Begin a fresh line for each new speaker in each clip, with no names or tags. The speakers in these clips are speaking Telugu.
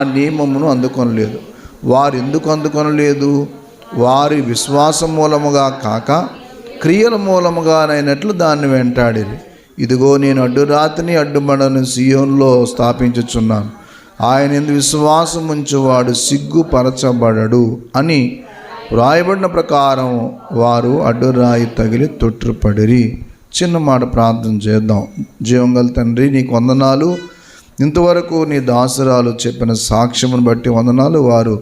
నియమమును అందుకొనలేదు. వారు ఎందుకు అందుకొనలేదు? వారి విశ్వాసం మూలముగా కాక క్రియల మూలముగానైనట్లు దాన్ని వెంటాడిరి. ఇదిగో నేను అడ్డురాతిని అడ్డుమడను సియోనులో స్థాపించుచున్నాను, ఆయన యందు విశ్వాసం ఉంచువాడు సిగ్గుపరచబడడు అని వ్రాయబడిన ప్రకారం వారు అడ్డురాయి తగిలి తొట్రుపడిరి. చిన్న మాట ప్రార్థన చేద్దాం. జీవంగల తండ్రి, నీకు వందనాలు. ఇంతవరకు నీ దాసురాలు చెప్పిన సాక్ష్యమును బట్టి వందనాలు. వారు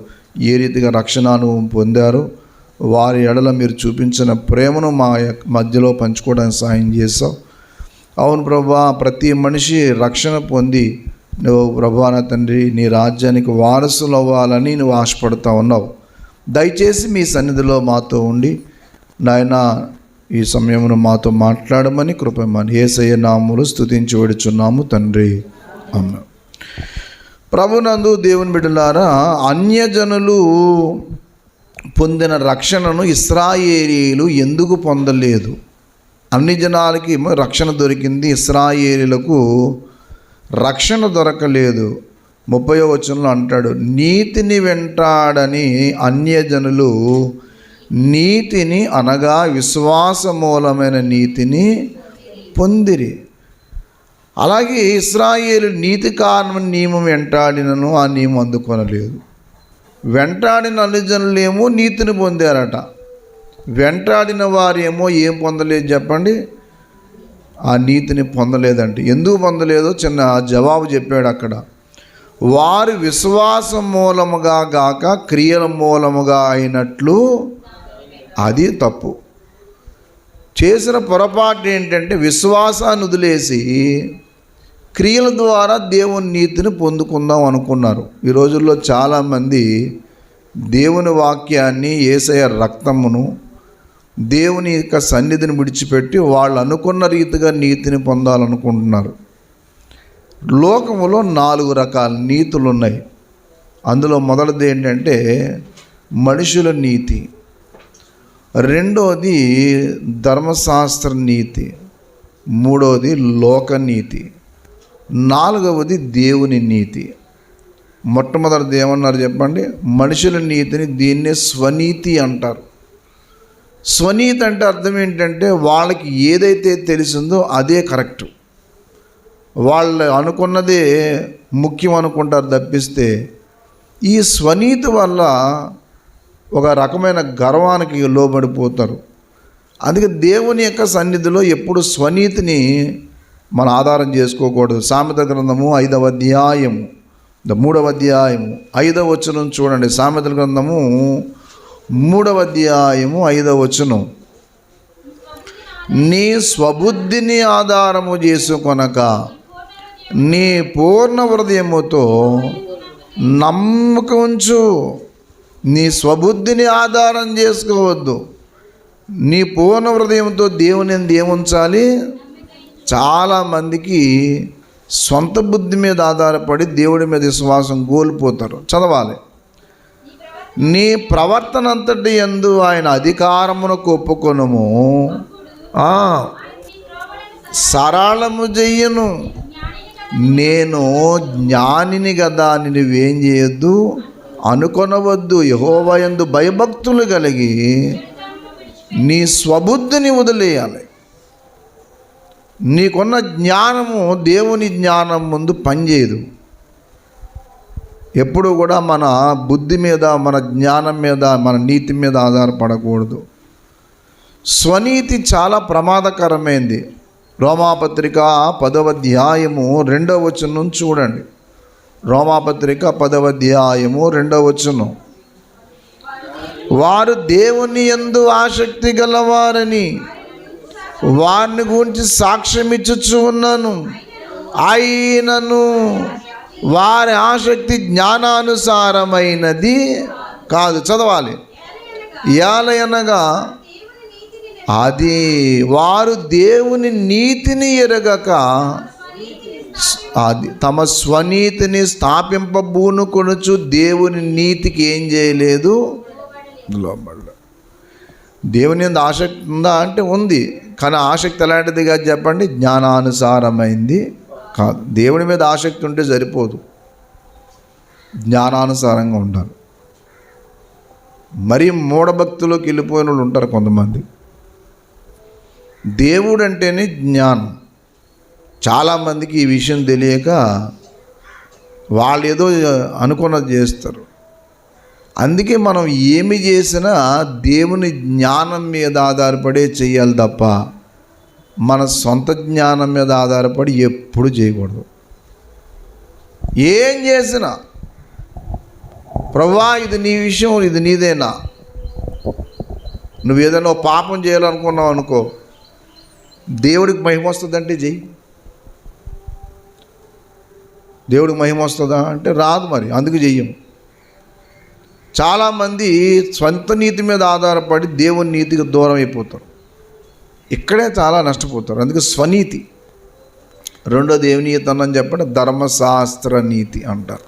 ఏ రీతిగా రక్షణను పొందారో, వారి ఎడల మీరు చూపించిన ప్రేమను మా మధ్యలో పంచుకోవడానికి సాయం చేసావు. అవును ప్రభా, ప్రతి మనిషి రక్షణ పొంది నువ్వు ప్రభా నా తండ్రి నీ రాజ్యానికి వారసులు అవ్వాలని నువ్వు ఆశపడుతూ ఉన్నావు. దయచేసి మీ సన్నిధిలో మాతో ఉండి నాయన ఈ సమయమును మాతో మాట్లాడమని కృపమని యేసయ్య నామములో స్తుతించి వేడుచున్నాము తండ్రి, ఆమేన్. ప్రభునందు దేవుని బిడ్డలారా, అన్యజనులు పొందిన రక్షణను ఇశ్రాయేలీయులు ఎందుకు పొందలేదు? అన్ని జనాలకి రక్షణ దొరికింది, ఇశ్రాయేలీయులకు రక్షణ దొరకలేదు. 30వ వచనంలో అంటాడు, నీతిని వెంటాడని అన్యజనులు నీతిని అనగా విశ్వాసమూలమైన నీతిని పొందిరి. అలాగే ఇశ్రాయేలు నీతి కారణం నియమం వెంటాడినను ఆ నియమం అందుకొనలేదు. వెంటాడిన అన్యజనులేమో నీతిని పొందారట, వెంటాడిన వారేమో ఏం పొందలేదు చెప్పండి? ఆ నీతిని పొందలేదంటే. ఎందుకు పొందలేదో చిన్న జవాబు చెప్పాడు అక్కడ. వారి విశ్వాసం మూలముగా గాక క్రియల మూలముగా అయినట్లు, అది తప్పు. చేసిన పొరపాటు ఏంటంటే విశ్వాసాన్ని వదిలేసి క్రియల ద్వారా దేవుని నీతిని పొందుకుందాం అనుకున్నారు. ఈ రోజుల్లో చాలామంది దేవుని వాక్యాన్ని, యేసయ్య రక్తమును, దేవుని యొక్క సన్నిధిని విడిచిపెట్టి వాళ్ళు అనుకున్న రీతిగా నీతిని పొందాలనుకుంటున్నారు. లోకములో 4 రకాల నీతులు ఉన్నాయి. అందులో మొదటిది ఏంటంటే మనుషుల నీతి, రెండోది ధర్మశాస్త్ర నీతి, మూడవది లోకనీతి, 4వది దేవుని నీతి. మొట్టమొదటిది ఏమన్నారు చెప్పండి? మనుషుల నీతిని, దీన్నే స్వనీతి అంటారు. స్వనీతి అంటే అర్థం ఏంటంటే వాళ్ళకి ఏదైతే తెలిసిందో అదే కరెక్ట్, వాళ్ళు అనుకున్నదే ముఖ్యం అనుకుంటారు తప్పిస్తే. ఈ స్వనీతి వల్ల ఒక రకమైన గర్వానికి లోబడిపోతారు. అందుకే దేవుని యొక్క సన్నిధిలో ఎప్పుడు స్వనీతిని మనం ఆధారం చేసుకోకూడదు. సామెత గ్రంథము 5వ అధ్యాయము 3వ అధ్యాయము 5వ వచనం చూడండి. సామెతల గ్రంథము 3వ అధ్యాయము 5వ వచనం, నీ స్వబుద్ధిని ఆధారము చేసుకొనక నీ పూర్ణ హృదయముతో నమ్మకం ఉంచు. నీ స్వబుద్ధిని ఆధారం చేసుకోవద్దు, నీ పూర్ణ హృదయంతో దేవుని యందు ఏముంచాలి? చాలామందికి సొంత బుద్ధి మీద ఆధారపడి దేవుడి మీద విశ్వాసం కోల్పోతారు. చదవాలి, నీ ప్రవర్తన అంతటి యందు ఆయన అధికారమునకు ఒప్పుకొనుము, సరళము చెయ్యను. నేను జ్ఞానిని కదా అని నువ్వేం చేయొద్దు అనుకొనవద్దు. యెహోవా యందు భయభక్తులు కలిగి నీ స్వబుద్ధిని వదిలేయాలి. నీకున్న జ్ఞానము దేవుని జ్ఞానం ముందు పనిచేయదు. ఎప్పుడు కూడా మన బుద్ధి మీద, మన జ్ఞానం మీద, మన నీతి మీద ఆధారపడకూడదు. స్వనీతి చాలా ప్రమాదకరమైంది. రోమాపత్రిక 10వ అధ్యాయము 2వ వచనం చూడండి. రోమాపత్రిక 10వ అధ్యాయము 2వ వచనం, వారు దేవుని యందు ఆసక్తి గలవారని వారిని గురించి సాక్ష్యం ఇచ్చుచు ఉన్నాను, అయినను వారి ఆసక్తి జ్ఞానానుసారమైనది కాదు. చదవాలి, యాలయనగా అది వారు దేవుని నీతిని ఎరగక అది తమ స్వనీతిని స్థాపింపబూనుకొనుచు దేవుని నీతికి ఏం చేయలేదు, లోబడలేదు. దేవుని యందు ఆసక్తి ఉందా అంటే ఉంది, కానీ ఆసక్తి ఎలాంటిది కాదు చెప్పండి? జ్ఞానానుసారమైంది కాదు. దేవుని మీద ఆసక్తి ఉంటే సరిపోదు. జ్ఞానానుసారంగా ఉండాలి. మరీ మూఢభక్తులోకి వెళ్ళిపోయిన వాళ్ళు ఉంటారు కొంతమంది. దేవుడు అంటేనే జ్ఞానం. చాలామందికి ఈ విషయం తెలియక వాళ్ళు ఏదో అనుకున్నది చేస్తారు. అందుకే మనం ఏమి చేసినా దేవుని జ్ఞానం మీద ఆధారపడే చేయాలి తప్ప మన సొంత జ్ఞానం మీద ఆధారపడి ఎప్పుడు చేయకూడదు. ఏం చేసినా ప్రభువా ఇది నీ విషయం, ఇది నీదేనా, నువ్వు ఏదైనా పాపం చేయాలనుకున్నావు అనుకో, దేవుడికి మహిమ వస్తుందంటే చెయ్యి. దేవుడికి మహిమ వస్తుందా అంటే రాదు. మరి అందుకు చెయ్యం. చాలామంది స్వంత నీతి మీద ఆధారపడి దేవుని నీతికి దూరం అయిపోతారు. ఇక్కడే చాలా నష్టపోతారు. అందుకే స్వనీతి. రెండోది ఏమి నీతి అన్నని చెప్పండి, ధర్మశాస్త్ర నీతి అంటారు.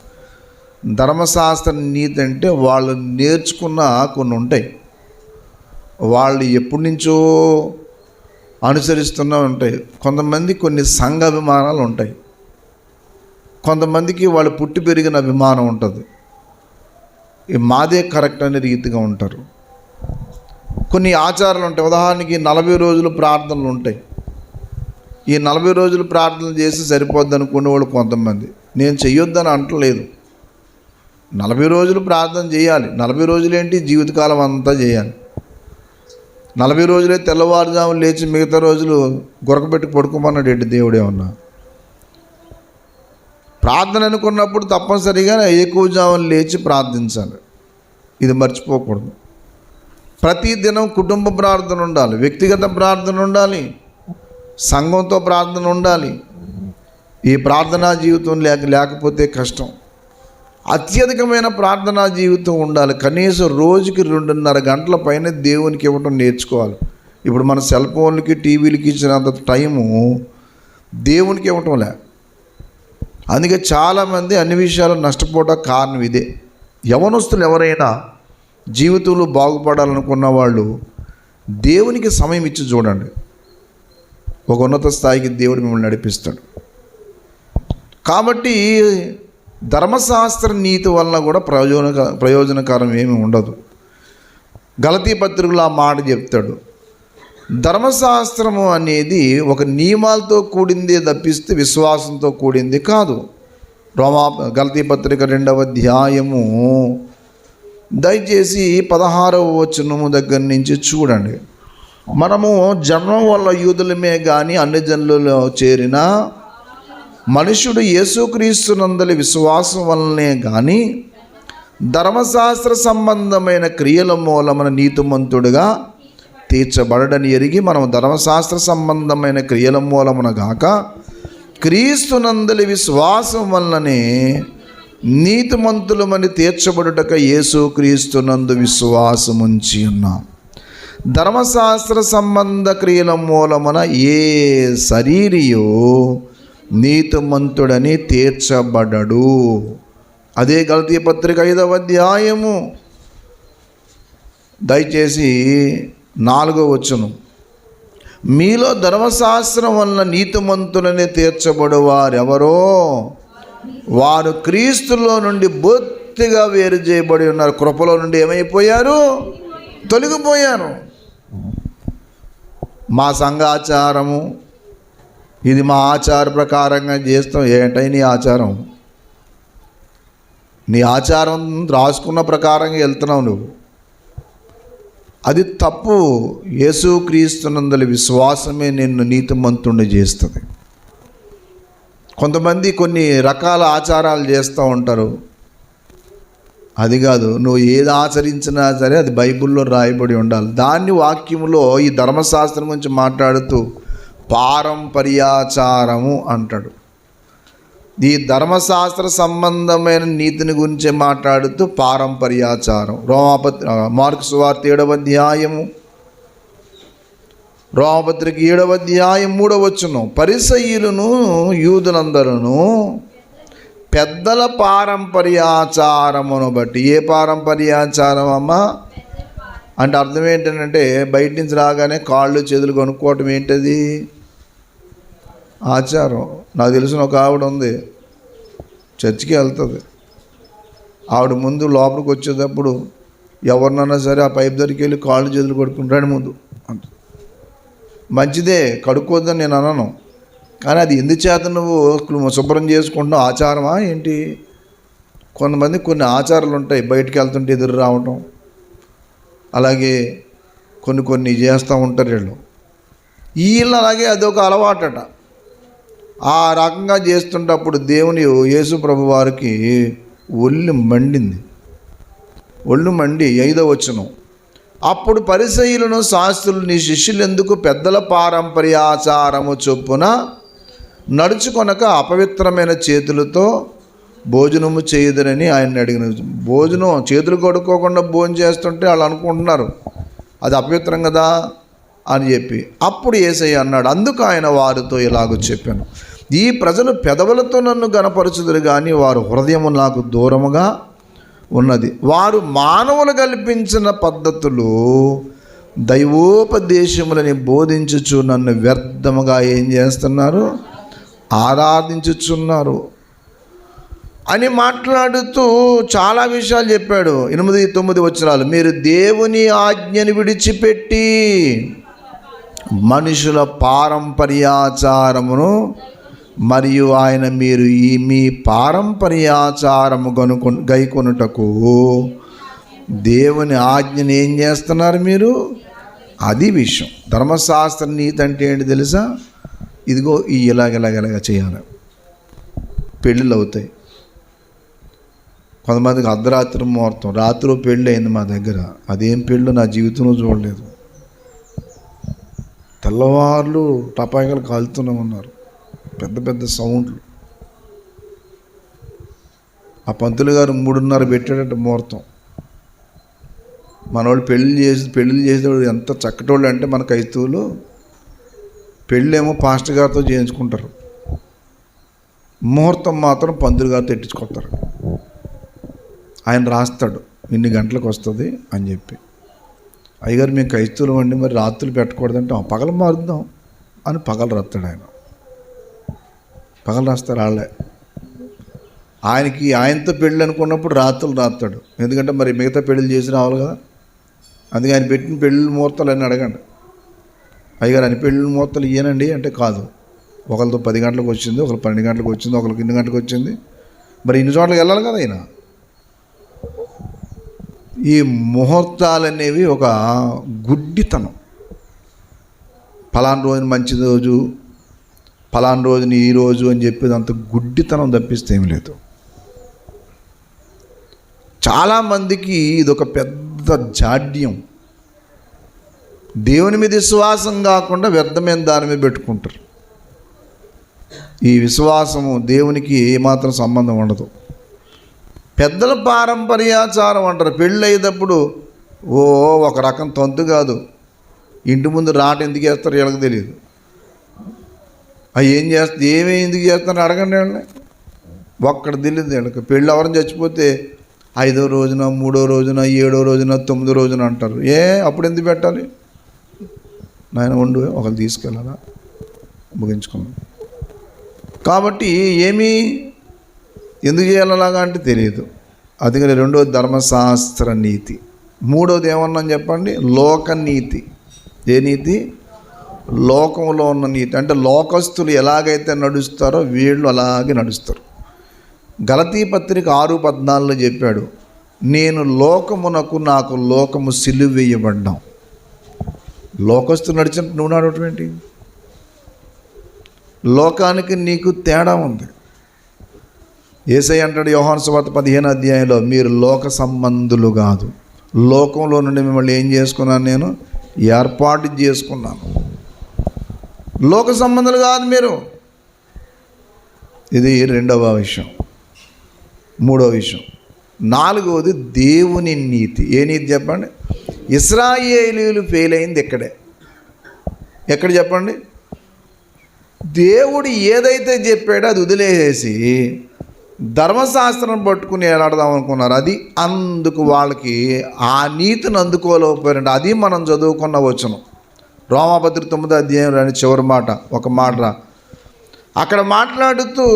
ధర్మశాస్త్ర నీతి అంటే వాళ్ళు నేర్చుకున్న కొన్ని ఉంటాయి, వాళ్ళు ఎప్పటి నుంచో అనుసరిస్తూనే ఉంటాయి. కొంతమంది కొన్ని సంఘ అభిమానాలు ఉంటాయి, కొంతమందికి వాళ్ళు పుట్టి పెరిగిన అభిమానం ఉంటుంది, మాదే కరెక్ట్ అనే రీతిగా ఉంటారు. కొన్ని ఆచారాలు ఉంటాయి. ఉదాహరణకి 40 రోజులు ప్రార్థనలు ఉంటాయి. ఈ 40 రోజులు ప్రార్థనలు చేసి సరిపోద్ది అనుకునే వాళ్ళు కొంతమంది. నేను చెయ్యొద్దని అంటలేదు, 40 రోజులు ప్రార్థన చేయాలి. 40 రోజులు ఏంటి, జీవితకాలం అంతా చేయాలి. 40 రోజులే తెల్లవారుజాము లేచి మిగతా రోజులు గొరకబెట్టి పడుకోమన్నాడు ఏంటి దేవుడు? ఏమన్నా ప్రార్థన అనుకున్నప్పుడు తప్పనిసరిగా ఎక్కువ జాములు లేచి ప్రార్థించాలి. ఇది మర్చిపోకూడదు. ప్రతి దినం కుటుంబ ప్రార్థన ఉండాలి, వ్యక్తిగత ప్రార్థన ఉండాలి, సంఘంతో ప్రార్థన ఉండాలి. ఈ ప్రార్థనా జీవితం లేకపోతే కష్టం. అత్యధికమైన ప్రార్థనా జీవితం ఉండాలి. కనీసం రోజుకి 2.5 గంటల పైన దేవునికి ఇవ్వటం నేర్చుకోవాలి. ఇప్పుడు మన సెల్ ఫోన్లకి టీవీలకి ఇచ్చినంత టైము దేవునికి ఇవ్వటం లే. అందుకే చాలామంది అన్ని విషయాలు నష్టపోవడానికి కారణం ఇదే. యవనస్తులు ఎవరైనా జీవితంలో బాగుపడాలనుకున్న వాళ్ళు దేవునికి సమయం ఇచ్చి చూడండి, ఒక ఉన్నత స్థాయికి దేవుడు మిమ్మల్ని నడిపిస్తాడు. కాబట్టి ధర్మశాస్త్ర నీతి వలన కూడా ప్రయోజనకరం ఏమీ ఉండదు. గలతీ పత్రికలో ఆ మాట చెప్తాడు. ధర్మశాస్త్రము అనేది ఒక నియమాలతో కూడిందే తప్పిస్తే విశ్వాసంతో కూడింది కాదు. గలతీ పత్రిక 2వ అధ్యాయము దయచేసి 16వ వచనము దగ్గర నుంచి చూడండి. మనము జన్మం వల్ల యూదులమే కానీ అన్ని జనులలో చేరిన మనుషుడు యేసుక్రీస్తునందలి విశ్వాసం వల్లనే కానీ ధర్మశాస్త్ర సంబంధమైన క్రియల మూలమున నీతిమంతుడుగా తీర్చబడని ఎరిగి మనం ధర్మశాస్త్ర సంబంధమైన క్రియల మూలమున గాక క్రీస్తునందలి విశ్వాసం వల్లనే నీతిమంతులమని తీర్చబడుటక యేసుక్రీస్తునందు విశ్వాసముంచి ఉన్నాం. ధర్మశాస్త్ర సంబంధ క్రియల మూలమున ఏ శరీరియో నీతిమంతుడని తీర్చబడడు. అదే గలతీ పత్రిక 5వ అధ్యాయము దయచేసి 4వ వచనం. మీలో ధర్మశాస్త్రం వలన నీతిమంతులని తీర్చబడు వారెవరో వారు క్రీస్తులో నుండి బొత్తిగా వేరు చేయబడి ఉన్నారు. కృపలో నుండి ఏమైపోయారు? తొలగిపోయారు. మా సంఘాచారము ఇది, మా ఆచార ప్రకారంగా చేస్తాం. ఏంటై నీ ఆచారం? నీ ఆచారం రాసుకున్న ప్రకారంగా వెళ్తున్నావు నువ్వు, అది తప్పు. యేసుక్రీస్తునందలి విశ్వాసమే నిన్ను నీతిమంతుణ్ణి చేస్తుంది. కొంతమంది కొన్ని రకాల ఆచారాలు చేస్తూ ఉంటారు. అది కాదు, నువ్వు ఏది ఆచరించినా సరే అది బైబిల్లో రాయబడి ఉండాలి. దాన్ని వాక్యములో ఈ ధర్మశాస్త్రం గురించి మాట్లాడుతూ పారంపర్యాచారము అంటాడు. ఈ ధర్మశాస్త్ర సంబంధమైన నీతిని గురించి మాట్లాడుతూ పారంపర్యాచారం. మార్కు సువార్త 7వ అధ్యాయము, రోమపత్రిక 7వ అధ్యాయం 3వ వచనం. పరిసయ్యులను యూదులందరూ పెద్దల పారంపర్యాచారమును బట్టి. ఏ పారంపర్యాచారం అమ్మా అంటే అర్థం ఏంటంటే బయట నుంచి రాగానే కాళ్ళు చేతులు కొనుక్కోవటం ఏంటది? ఆచారం. నాకు తెలిసిన ఒక ఆవిడ ఉంది, చర్చికి వెళ్తుంది, ఆవిడ ముందు లోపలికి వచ్చేటప్పుడు ఎవరినన్నా సరే ఆ పైప్ దగ్గరికి వెళ్ళి కాళ్ళు చేతులు కడుక్కుని రండి ముందు అంట. మంచిదే, కడుక్కోద్దని నేను అనను, కానీ అది ఎందుచేత నువ్వు శుభ్రం చేసుకుంటున్నావు? ఆచారమా ఏంటి? కొంతమంది కొన్ని ఆచారాలు ఉంటాయి, బయటికి వెళ్తుంటే ఎదురు రావటం, అలాగే కొన్ని చేస్తూ ఉంటారు వీళ్ళు అలాగే అదొక అలవాటట. ఆ రకంగా చేస్తుంటప్పుడు దేవుని యేసు ప్రభు వారికి ఒళ్ళు మండి 5వ వచనం, అప్పుడు పరిసయ్యులను శాస్త్రులు నీ శిష్యులు ఎందుకు పెద్దల పారంపర్యాచారము చొప్పున నడుచుకొనక అపవిత్రమైన చేతులతో భోజనము చేయదురని ఆయన అడిగిన. భోజనం చేతులు కడుక్కోకుండా భోజనం చేస్తుంటే వాళ్ళు అనుకుంటున్నారు అది అపవిత్రం కదా అని చెప్పి. అప్పుడు యేసయ్య అన్నాడు, అందుకు ఆయన వారితో ఇలాగ చెప్పాను, ఈ ప్రజలు పెదవులతో నన్ను గణపరచుదురు కానీ వారు హృదయము నాకు దూరముగా ఉన్నది. వారు మానవులు కల్పించిన పద్ధతులు దైవోపదేశములని బోధించుచు నన్ను వ్యర్థముగా ఏం చేస్తున్నారు? ఆరాధించుచున్నారు అని మాట్లాడుతూ చాలా విషయాలు చెప్పాడు. 8, 9 వచనాలు, మీరు దేవుని ఆజ్ఞని విడిచిపెట్టి మనుషుల పారంపర్యాచారమును మరియు ఆయన మీరు మీ పారంపర్యాచారము గైకొనుటకు దేవుని ఆజ్ఞని ఏం చేస్తున్నారు మీరు? అది విషయం. ధర్మశాస్త్ర నీతి అంటే ఏంటి తెలుసా? ఇదిగో ఇలాగ చేయాలి. పెళ్ళిళ్ళు అవుతాయి, కొంతమందికి అర్ధరాత్రి ముహూర్తం, రాత్రి పెళ్ళి అయింది మా దగ్గర. అదేం పెళ్ళి నా జీవితంలో చూడలేదు. తెల్లవార్లు టపాకాయలు కాలుతూనే ఉన్నారు, పెద్ద సౌండ్లు. ఆ పంతులు గారు 3:30 పెట్టాడట ముహూర్తం. మనవాళ్ళు పెళ్ళిళ్ళు చేసేవాడు ఎంత చక్కటోళ్ళు అంటే మన క్రైస్తవులు పెళ్ళేమో పాస్టర్ గారితో చేయించుకుంటారు, ముహూర్తం మాత్రం పంతులు గారితో ఎట్టించుకొస్తారు. ఆయన రాస్తాడు ఇన్ని గంటలకు వస్తుంది అని చెప్పి. అయ్యగారు మేము క్రైస్తవులు అండి, మరి రాత్రులు పెట్టకూడదంటే పగలు మారుద్దాం అని పగలు రాస్తాడు ఆయన. పగలు రాస్తారు వాళ్ళే. ఆయనతో పెళ్ళి అనుకున్నప్పుడు రాత్రులు రాస్తాడు, ఎందుకంటే మరి మిగతా పెళ్ళిళ్ళు చేసి రావాలి కదా. అందుకే ఆయన పెట్టిన పెళ్ళి ముహూర్తాలు అని అడగండి, అయ్యగారు అని పెళ్ళి ముహూర్తాలు ఇయ్యనండి అంటే కాదు. ఒకరితో 10 గంటలకు వచ్చింది, ఒకరు 12 గంటలకు వచ్చింది, ఒకరికి 2 గంటలకు వచ్చింది. మరి ఇన్ని చోట్లకి వెళ్ళాలి కదా ఆయన. ఈ ముహూర్తాలు అనేవి ఒక గుడ్డితనం. ఫలానా రోజున మంచి రోజు, ఫలానా రోజుని ఈ రోజు అని చెప్పేది అంత గుడ్డితనం తప్పిస్తే ఏం లేదు. చాలామందికి ఇదొక పెద్ద జాడ్యం. దేవుని మీద విశ్వాసం కాకుండా వ్యర్థమైన దాని మీద పెట్టుకుంటారు. ఈ విశ్వాసము దేవునికి ఏమాత్రం సంబంధం ఉండదు. పెద్దల పారంపర్యాచారం అంటారు. పెళ్ళి అయ్యేటప్పుడు ఒక రకం తంతు కాదు, ఇంటి ముందు రాట ఎందుకు వేస్తారు వీళ్ళకి తెలియదు. అవి ఎందుకు చేస్తారని అడగండి వాళ్ళని. ఒక్కడ తెలియదు వీళ్ళకి. పెళ్ళి ఎవరైనా చచ్చిపోతే 5వ రోజున, 3వ రోజున, 7వ రోజున, 9వ రోజున అంటారు. అప్పుడు ఎందుకు పెట్టాలి? నాయన వండు, ఒకరు తీసుకెళ్ళాలా, ముగించుకున్నాం. కాబట్టి ఎందుకు చేయాలలాగా అంటే తెలియదు. అందుకని 2వది ధర్మశాస్త్ర నీతి. 3వది ఏమన్నా చెప్పండి? లోకనీతి. ఏ నీతి? లోకంలో ఉన్న నీతి. అంటే లోకస్తులు ఎలాగైతే నడుస్తారో వీళ్ళు అలాగే నడుస్తారు. గలతీ పత్రిక 6:14 చెప్పాడు, నేను లోకమునకు నాకు లోకము సిలువ వేయబడ్డాం. లోకస్తులు నడిచినట్టు నువ్వు నడవటం ఏంటి? లోకానికి నీకు తేడా ఉంది. యేసయ్య అంటాడు యోహాను సువార్త 15వ అధ్యాయంలో, మీరు లోక సంబంధులు కాదు, లోకంలో నుండి మిమ్మల్ని ఏం చేసుకున్నాను? నేను ఏర్పాటు చేసుకున్నాను. లోక సంబంధులు కాదు మీరు. ఇది 2వ విషయం. 3వ విషయం. 4వది దేవుని నీతి. ఏ నీతి చెప్పండి? ఇశ్రాయేలీయులు ఫెయిల్ అయింది ఎక్కడ చెప్పండి? దేవుడు ఏదైతే చెప్పాడో అది వదిలేసి ధర్మశాస్త్రం పట్టుకుని ఏలాడదాం అనుకున్నారు. అది అందుకు వాళ్ళకి ఆ నీతిని అందుకోలేకపోయారంటే అది మనం చదువుకున్న వచనం. రోమాపత్రిక 9వ అధ్యాయం చివరి మాట, ఒక మాట అక్కడ మాట్లాడుతూ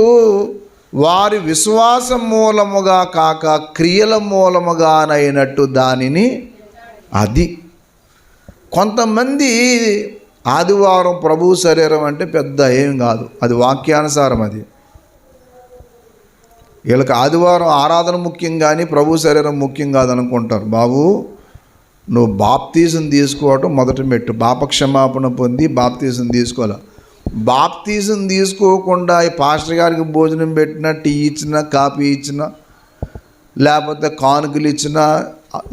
వారి విశ్వాసం మూలముగా కాక క్రియల మూలముగానైనట్టు దానిని అది. కొంతమంది ఆదివారం ప్రభు శరీరం అంటే పెద్ద ఏం కాదు, అది వాక్యానుసారం. అది వీళ్ళకి ఆదివారం ఆరాధన ముఖ్యం కానీ ప్రభు శరీరం ముఖ్యం కాదనుకుంటారు. బాబు, నువ్వు బాప్తీసం తీసుకోవటం మొదటి మెట్టు. పాపక్షమాపణ పొంది బాప్తీసం తీసుకోవాలి. బాప్తీసం తీసుకోకుండా ఈ పాస్టర్ గారికి భోజనం పెట్టినా, టీ ఇచ్చినా, కాఫీ ఇచ్చినా, లేకపోతే కానుకలు ఇచ్చినా,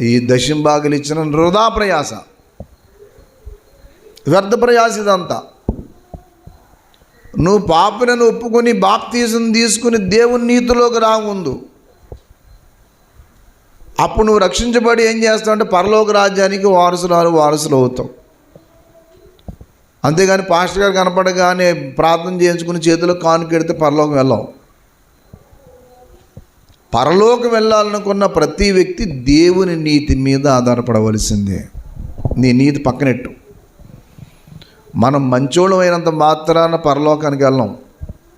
ఈ దశంభాగులు ఇచ్చినా వృధా ప్రయాస, వ్యర్థ ప్రయాస ఇదంతా. నువ్వు పాపలను ఒప్పుకొని బాప్తీసం తీసుకుని దేవుని నీతిలోకి రాముందు, అప్పుడు నువ్వు రక్షించబడి ఏం చేస్తావు అంటే పరలోక రాజ్యానికి వారసులు అవుతావు. అంతేగాని పాస్టర్ గారు కనపడగానే ప్రార్థన చేయించుకుని చేతిలో కానుకెడితే పరలోకం వెళ్ళావు. పరలోకం వెళ్ళాలనుకున్న ప్రతి వ్యక్తి దేవుని నీతి మీద ఆధారపడవలసిందే. నీ నీతి పక్కనెట్టు. మనం మంచోళ్ళం అయినంత మాత్రాన పరలోకానికి వెళ్ళాం.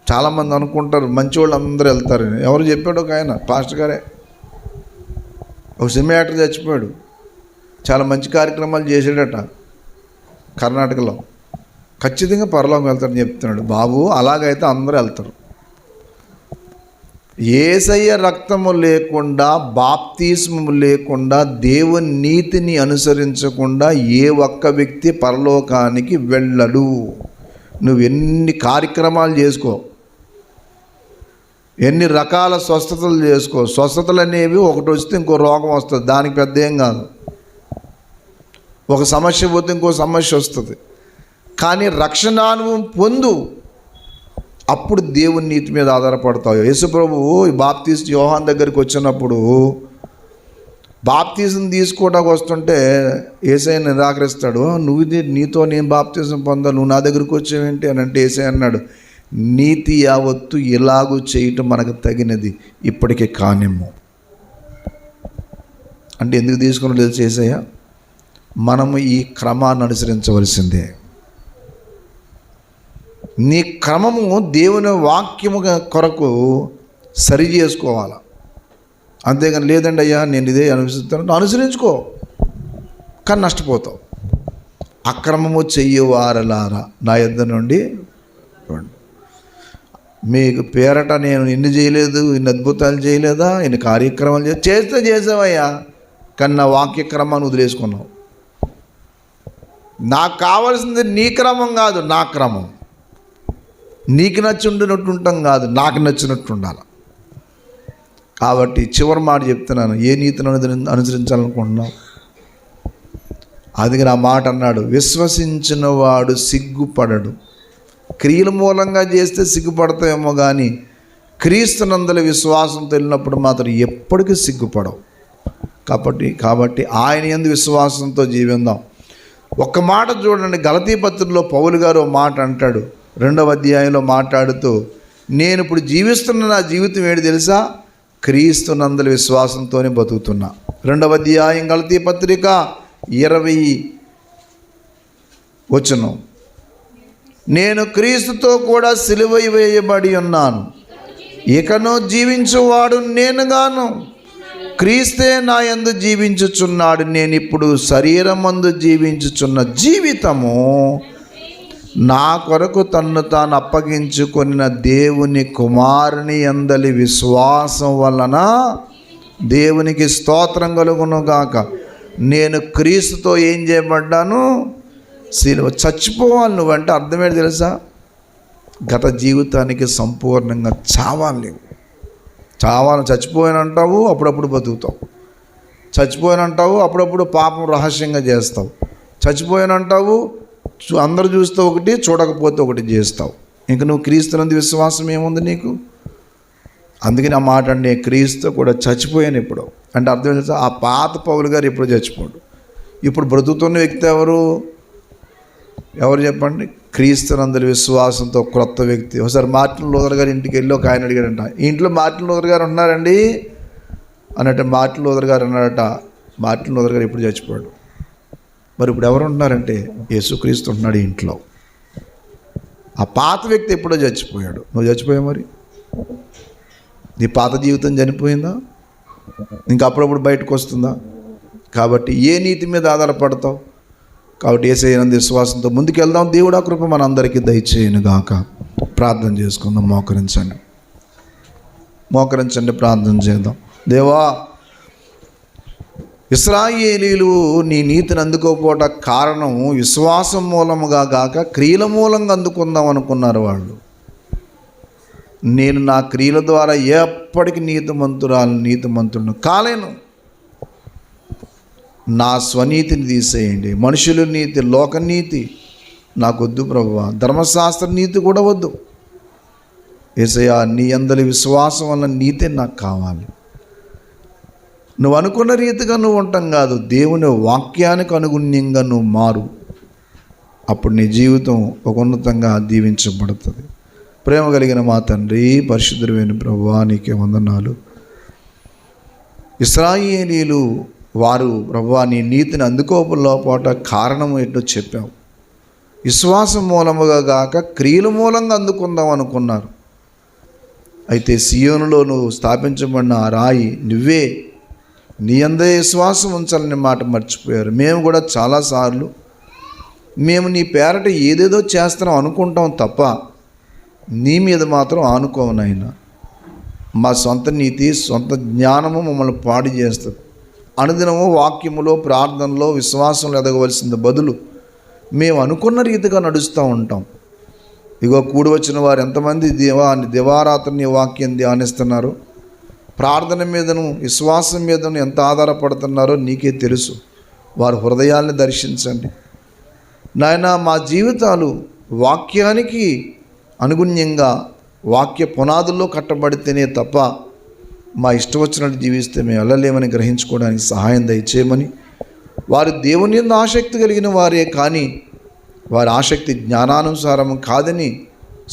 చాలామంది అనుకుంటారు మంచోళ్ళు అందరూ వెళ్తారు. ఎవరు చెప్పాడు? ఒక ఆయన పాస్టర్ గారే. ఒక సినిమా యాక్టర్ చచ్చిపోయాడు, చాలా మంచి కార్యక్రమాలు చేసాడట కర్ణాటకలో. ఖచ్చితంగా పరలోకం వెళ్తాడని చెప్తున్నాడు. బాబు, అలాగైతే అందరూ వెళ్తారు. యేసయ్య రక్తము లేకుండా, బాప్తిస్మము లేకుండా, దేవుని నీతిని అనుసరించకుండా ఏ ఒక్క వ్యక్తి పరలోకానికి వెళ్ళడు. నువ్వు ఎన్ని కార్యక్రమాలు చేసుకో, ఎన్ని రకాల స్వస్థతలు చేసుకో, స్వస్థతలు అనేవి ఒకటి వస్తే ఇంకో రోగం వస్తుంది, దానికి పెద్ద ఏం కాదు. ఒక సమస్య పోతే ఇంకో సమస్య వస్తుంది. కానీ రక్షణానుభవం పొందు, అప్పుడు దేవుని నీతి మీద ఆధారపడతావు. యేసు ప్రభువు బాప్తీసు యోహాన్ దగ్గరికి వచ్చినప్పుడు బాప్తీసం తీసుకోవడానికి వస్తుంటే యేసయ్య నిరాకరిస్తాడు. నీతో నేను బాప్తీసం పొందాను, నువ్వు నా దగ్గరికి వచ్చావేంటి అని అంటే యేసయ్య అన్నాడు, నీతి యావత్తు ఎలాగూ చేయటం మనకు తగినది, ఇప్పటికే కానిమ్ము. అంటే ఎందుకు తీసుకుని తెలిసి యేసయ్య, మనము ఈ క్రమాన్ని అనుసరించవలసిందే. నీ క్రమము దేవుని వాక్యము కొరకు సరి చేసుకోవాలి. అంతేగాని లేదండి అయ్యా నేను ఇదే అనుసరిస్తాను, అనుసరించుకో, కానీ నష్టపోతావు. అక్రమము చెయ్యవారలారా నా యొద్ద నుండి మీకు పేరట నేను ఇన్ని చేయలేదు, ఇన్ని అద్భుతాలు చేయలేదా, ఇన్ని కార్యక్రమాలు చేసావయ్యా, కానీ నా వాక్యక్రమాన్ని వదిలేసుకున్నావు. నాకు కావాల్సింది నీ క్రమం కాదు, నా క్రమం. నీకు నచ్చి ఉండినట్టు ఉంటాం కాదు, నాకు నచ్చినట్టు ఉండాలి. కాబట్టి చివరి మాట చెప్తున్నాను, ఏ నీతిని అనుసరించాలనుకుంటున్నావు? అందుకని ఆ మాట అన్నాడు, విశ్వసించిన వాడు సిగ్గుపడడు. క్రియల మూలంగా చేస్తే సిగ్గుపడతాయేమో కానీ క్రీస్తునందలి విశ్వాసంతో వెళ్ళినప్పుడు మాత్రం ఎప్పటికీ సిగ్గుపడవు. కాబట్టి ఆయన యందు విశ్వాసంతో జీవిద్దాం. ఒక్క మాట చూడండి, గలతీ పత్రికలో పౌలు గారు ఒక మాట అంటాడు 2వ అధ్యాయంలో మాట్లాడుతూ, నేను ఇప్పుడు జీవిస్తున్న నా జీవితం ఏంటి తెలుసా? క్రీస్తునందలి విశ్వాసంతోనే బతుకుతున్నా. 2వ అధ్యాయం గలతీ పత్రిక 20 వచనం, నేను క్రీస్తుతో కూడా సిలువ వేయబడి ఉన్నాను, ఇకను జీవించువాడు నేనుగాను, క్రీస్తే నా యందు జీవించుచున్నాడు. నేను ఇప్పుడు శరీరమందు జీవించుచున్న జీవితము నా కొరకు తన్ను తాను అప్పగించుకొనిన దేవుని కుమారుని యందలి విశ్వాసం వలన దేవునికి స్తోత్రం కలుగును గాక. నేను క్రీస్తుతో ఏం చేయబడ్డాను? సిలువ. చచ్చిపోవాలి నువ్వంటే అర్థమేంటి తెలుసా? గత జీవితానికి సంపూర్ణంగా చావాలి. చచ్చిపోయానంటావు, అప్పుడప్పుడు బతుకుతావు. చచ్చిపోయానంటావు, అప్పుడప్పుడు పాపం రహస్యంగా చేస్తావు. చచ్చిపోయానంటావు, అందరు చూస్తే ఒకటి, చూడకపోతే ఒకటి చేస్తావు. ఇంక నువ్వు క్రీస్తునందు విశ్వాసం ఏముంది నీకు? అందుకని ఆ మాట అంటే క్రీస్తు కూడా చచ్చిపోయాను ఇప్పుడు అంటే అర్థం తెలుసా? ఆ పాత పౌలు గారు ఎప్పుడు చచ్చిపోయాడు. ఇప్పుడు బ్రతుకుతున్న వ్యక్తి ఎవరు చెప్పండి? క్రీస్తునందరి విశ్వాసంతో క్రొత్త వ్యక్తి. ఒకసారి మార్టిన్ లూథర్ గారి ఇంటికి వెళ్ళి ఒక ఆయన అడిగాడంట, ఇంట్లో మార్టిన్ లూథర్ గారు ఉన్నారండి అన్నట్టు. మార్టిన్ లూథర్ గారు అన్నాడట, మార్టిన్ లూథర్ గారు ఎప్పుడు చచ్చిపోయాడు. మరి ఇప్పుడు ఎవరు ఉంటున్నారంటే యేసుక్రీస్తు ఉంటున్నాడు ఇంట్లో. ఆ పాత వ్యక్తి ఎప్పుడో చచ్చిపోయాడు, నువ్వు చచ్చిపోయావు. మరి నీ పాత జీవితం చనిపోయిందా? ఇంకా అప్పుడప్పుడు బయటకు వస్తుందా? కాబట్టి ఏ నీతి మీద ఆధారపడతావు? కాబట్టి యేసయ్యనందు విశ్వాసంతో ముందుకెళ్దాం. దేవుడు ఆ కృప మనందరికీ దయచేయును గాక. ప్రార్థన చేసుకుందాం. మోకరించండి, ప్రార్థన చేద్దాం. దేవా, ఇశ్రాయేలీలు నీ నీతిని అందుకోకపోవట కారణం విశ్వాసం మూలముగా గాక క్రియల మూలంగా అందుకుందాం అనుకున్నారు వాళ్ళు. నేను నా క్రియల ద్వారా ఎప్పటికీ నీతిమంతులను కాలేను. నా స్వనీతిని తీసేయండి. మనుషుల నీతి, లోకనీతి నాకొద్దు ప్రభువా. ధర్మశాస్త్ర నీతి కూడా వద్దు. యేసయ్యా, నీ అందరి విశ్వాసం వల్ల నీతే నాకు కావాలి. నువ్వు అనుకున్న రీతిగా నువ్వు ఉండటం కాదు, దేవుని వాక్యానికి అనుగుణ్యంగా నువ్వు మారు. అప్పుడు నీ జీవితం ఒక ఉన్నతంగా దీవించబడుతుంది. ప్రేమ కలిగిన మా తండ్రి, పరిశుద్ధుడైన ప్రభువా, నీకే వందనాలు. ఇశ్రాయేలీలు వారు ప్రభువా నీ నీతిని అందుకోకపోవట కారణం ఏంటో చెప్పావు. విశ్వాసం మూలముగా గాక క్రియల మూలంగా అందుకుందాం అనుకున్నారు. అయితే సియోనులో నువ్వు స్థాపించబడిన ఆ రాయి నువ్వే, నీ అందే విశ్వాసం ఉంచాలని మాట మర్చిపోయారు. మేము కూడా చాలాసార్లు మేము నీ పేరట ఏదేదో చేస్తున్నాం అనుకుంటాం తప్ప నీ మీద మాత్రం ఆనుకోవనైనా. మా సొంత నీతి, సొంత జ్ఞానము మమ్మల్ని పాడు చేస్తుంది. అనుదినము వాక్యములో, ప్రార్థనలో, విశ్వాసంలో ఎదగవలసిన బదులు మేము అనుకున్న రీతిగా నడుస్తూ ఉంటాం. ఇగో కూడి వచ్చిన వారు ఎంతమంది దివారాత్రి వాక్యం ధ్యానిస్తున్నారు, ప్రార్థన మీదను విశ్వాసం మీదను ఎంత ఆధారపడుతున్నారో నీకే తెలుసు. వారి హృదయాల్ని దర్శించండి నాయన. మా జీవితాలు వాక్యానికి అనుగుణ్యంగా వాక్య పునాదుల్లో కట్టబడితేనే తప్ప మా ఇష్టం వచ్చినట్టు జీవిస్తే మేము వెళ్ళలేమని గ్రహించుకోవడానికి సహాయం దయచేయమని. వారు దేవుని యందు ఆసక్తి కలిగిన వారే కానీ వారి ఆసక్తి జ్ఞానానుసారం కాదని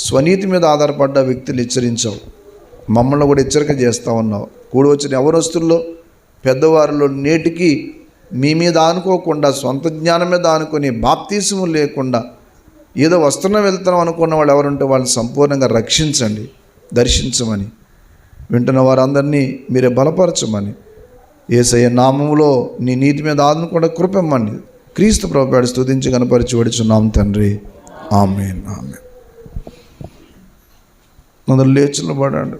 స్వనీతి మీద ఆధారపడ్డ వ్యక్తులు హెచ్చరించావు. మమ్మల్ని కూడా హెచ్చరిక చేస్తూ ఉన్నావు. కూడి వచ్చిన ఎవరస్తుల్లో పెద్దవారిలో నేటికి మీ మీద ఆనుకోకుండా సొంత జ్ఞానం మీద ఆనుకొని బాప్తీసము లేకుండా ఏదో వస్తున్నాం వెళ్తున్నాం అనుకున్న వాళ్ళు ఎవరుంటే వాళ్ళని సంపూర్ణంగా రక్షించండి, దర్శించమని. వింటున్న వారందరినీ మీరే బలపరచమని యేసయ్య నామములో నీ నీతి మీద ఆదుకున్న కృపమ్మని క్రీస్తు ప్రభువును స్తుతించి కనపరిచి వడుచున్నాం తండ్రి. ఆమేన్. ఆమేన్. అందరూ లేచి నిలబడండి.